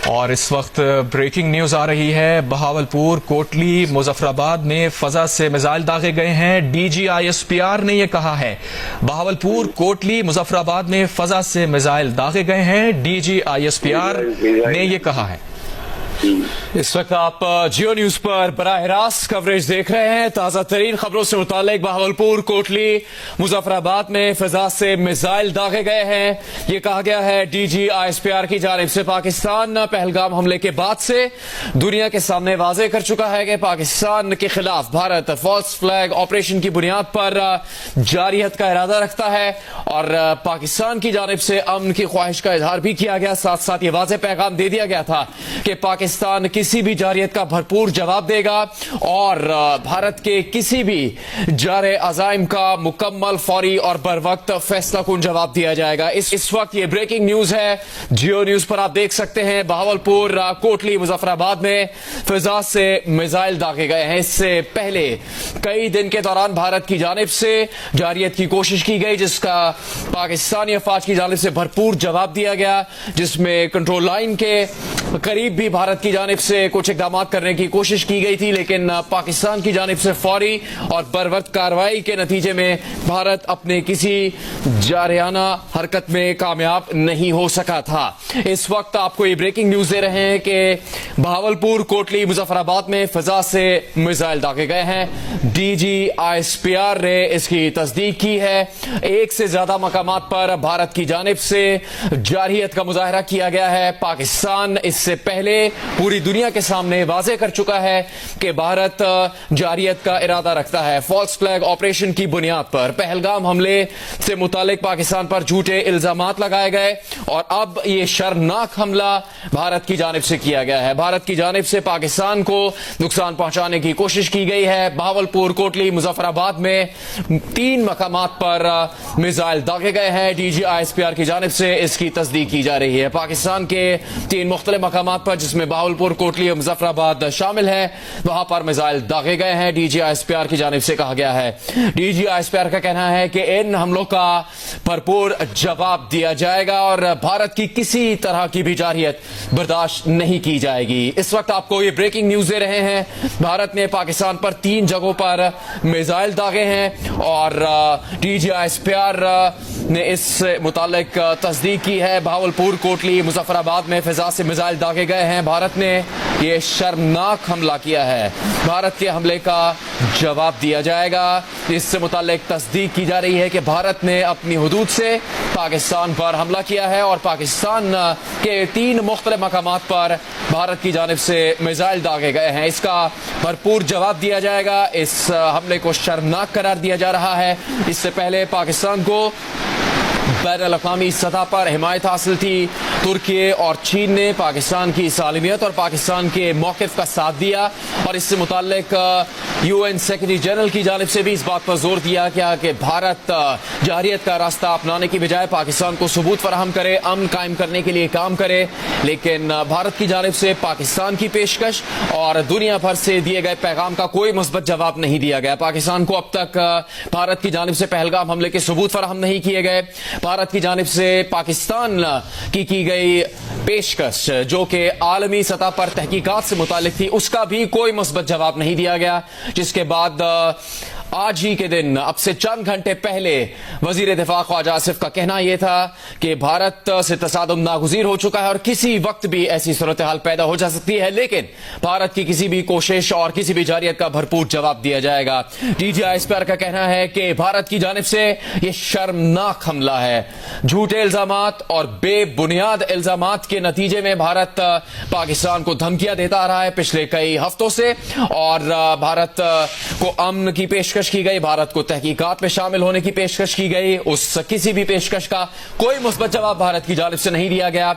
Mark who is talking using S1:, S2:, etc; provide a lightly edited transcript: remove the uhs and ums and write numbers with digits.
S1: اور اس وقت breaking news آ رہی ہے۔ بہاولپور، کوٹلی، مظفر آباد میں فضا سے میزائل داغے گئے ہیں۔ D G I S P R نے یہ کہا ہے۔ بہاولپور، کوٹلی، مظفر آباد میں فضا سے میزائل داغے گئے ہیں۔ D G I S P R نے یہ کہا ہے۔
S2: اس وقت آپ جیو نیوز پر براہ راست کوریج دیکھ رہے ہیں۔ تازہ ترین خبروں سے متعلق بہاولپور، کوٹلی، مظفر آباد میں فضا سے میزائل داغے گئے ہیں۔ یہ کہا گیا ہے D G I S P R کی جانب سے۔ پاکستان پہلگام حملے کے بعد سے دنیا کے سامنے واضح کر چکا ہے کہ پاکستان کے خلاف بھارت فالس فلیگ آپریشن کی بنیاد پر جارحیت کا ارادہ رکھتا ہے، اور پاکستان کی جانب سے امن کی خواہش کا اظہار بھی کیا گیا۔ ساتھ ساتھ یہ واضح پیغام دے دیا گیا تھا کہ پاکستان کسی بھی جارحیت کا بھرپور جواب دے گا، اور بھارت کے کسی بھی جارح عزائم کا مکمل، فوری اور بر وقت فیصلہ کن جواب دیا جائے گا۔ اس وقت یہ بریکنگ نیوز ہے، جیو نیوز پر آپ دیکھ سکتے ہیں۔ بہاولپور، کوٹلی، مظفر آباد میں فضا سے میزائل داغے گئے ہیں۔ اس سے پہلے کئی دن کے دوران بھارت کی جانب سے جارحیت کی کوشش کی گئی، جس کا پاکستانی افواج کی جانب سے بھرپور جواب دیا گیا، جس میں کنٹرول لائن کے قریب بھی بھارت کی جانب سے کچھ اقدامات کرنے کی کوشش کی گئی تھی، لیکن پاکستان کی جانب سے فوری اور بر وقت کارروائی کے نتیجے میں بھارت اپنے کسی جارحانہ حرکت میں کامیاب نہیں ہو سکا تھا۔ اس وقت آپ کو یہ بریکنگ نیوز دے رہے ہیں کہ بہاولپور، کوٹلی، مظفر آباد میں فضا سے میزائل داغے گئے ہیں۔ D G I S P R نے اس کی تصدیق کی ہے۔ ایک سے زیادہ مقامات پر بھارت کی جانب سے جارحیت کا مظاہرہ کیا گیا ہے۔ پاکستان اس سے پہلے پوری دنیا کے سامنے واضح کر چکا ہے کہ بھارت جارحیت کا ارادہ رکھتا ہے۔ فالس فلیگ آپریشن کی بنیاد پر پہلگام حملے سے متعلق پاکستان پر جھوٹے الزامات لگائے گئے، اور اب یہ شرمناک حملہ بھارت کی جانب سے کیا گیا ہے۔ بھارت کی جانب سے پاکستان کو نقصان پہنچانے کی کوشش کی گئی ہے۔ بہاولپور، کوٹلی، مظفر آباد میں 3 مقامات پر میزائل داغے گئے ہیں۔ D G I S P R کی جانب سے اس کی تصدیق کی جا رہی ہے۔ پاکستان کے 3 مختلف مقامات پر، جس میں بہاولپور، کوٹلی اور مظفر آباد شامل ہیں، وہاں پر میزائل داغے گئے ہیں۔ D G I S P R کی جانب سے کہا گیا ہے۔ D G I S P R کا کہنا ہے کہ ان حملوں کا بھرپور جواب دیا جائے گا، اور بھارت کی کسی طرح کی بھی جارحیت برداشت نہیں کی جائے گی۔ اس وقت آپ کو یہ بریکنگ نیوز دے رہے ہیں۔ بھارت نے پاکستان پر 3 جگہوں پر میزائل داغے ہیں، اور D G I S P R نے اس سے متعلق تصدیق کی ہے۔ بہاولپور، کوٹلی، مظفر آباد میں فضا سے میزائل داغے گئے ہیں۔ بھارت نے یہ شرمناک حملہ کیا ہے۔ بھارت کے حملے کا جواب دیا جائے گا۔ اس سے متعلق تصدیق کی جا رہی ہے کہ بھارت نے اپنی حدود سے پاکستان پر حملہ کیا ہے، اور پاکستان کے 3 مختلف مقامات پر بھارت کی جانب سے میزائل داغے گئے ہیں۔ اس کا بھرپور جواب دیا جائے گا۔ اس حملے کو شرمناک قرار دیا جا رہا ہے۔ اس سے پہلے پاکستان کو بین الاقوامی سطح پر حمایت حاصل تھی۔ ترکی اور چین نے پاکستان کی سالمیت اور پاکستان کے موقف کا ساتھ دیا، اور اس سے متعلق یو این سیکرٹری جنرل کی جانب سے بھی اس بات پر زور دیا گیا کہ بھارت جارحیت کا راستہ اپنانے کی بجائے پاکستان کو ثبوت فراہم کرے، امن قائم کرنے کے لیے کام کرے۔ لیکن بھارت کی جانب سے پاکستان کی پیشکش اور دنیا بھر سے دیے گئے پیغام کا کوئی مثبت جواب نہیں دیا گیا۔ پاکستان کو اب تک بھارت کی جانب سے پہلگام حملے کے ثبوت فراہم نہیں کیے گئے۔ بھارت کی جانب سے پاکستان کی گئی پیشکش، جو کہ عالمی سطح پر تحقیقات سے متعلق تھی، اس کا بھی کوئی مثبت جواب نہیں دیا گیا، جس کے بعد آج ہی کے دن، اب سے چند گھنٹے پہلے، وزیر دفاع خواجہ آصف کا کہنا یہ تھا کہ بھارت سے تصادم ناگزیر ہو چکا ہے، اور کسی وقت بھی ایسی صورتحال پیدا ہو جا سکتی ہے، لیکن بھارت کی کسی بھی کوشش اور کسی بھی جارحیت کا بھرپور جواب دیا جائے گا۔ D G I S P R کا کہنا ہے کہ بھارت کی جانب سے یہ شرمناک حملہ ہے۔ جھوٹے الزامات اور بے بنیاد الزامات کے نتیجے میں بھارت پاکستان کو دھمکیاں دیتا آ رہا ہے پچھلے کئی ہفتوں سے، اور بھارت کو امن کی پیشکش کی گئی، بھارت کو تحقیقات میں شامل ہونے کی پیشکش کی گئی۔ اس کسی بھی پیشکش کا کوئی مثبت جواب بھارت کی جانب سے نہیں دیا گیا۔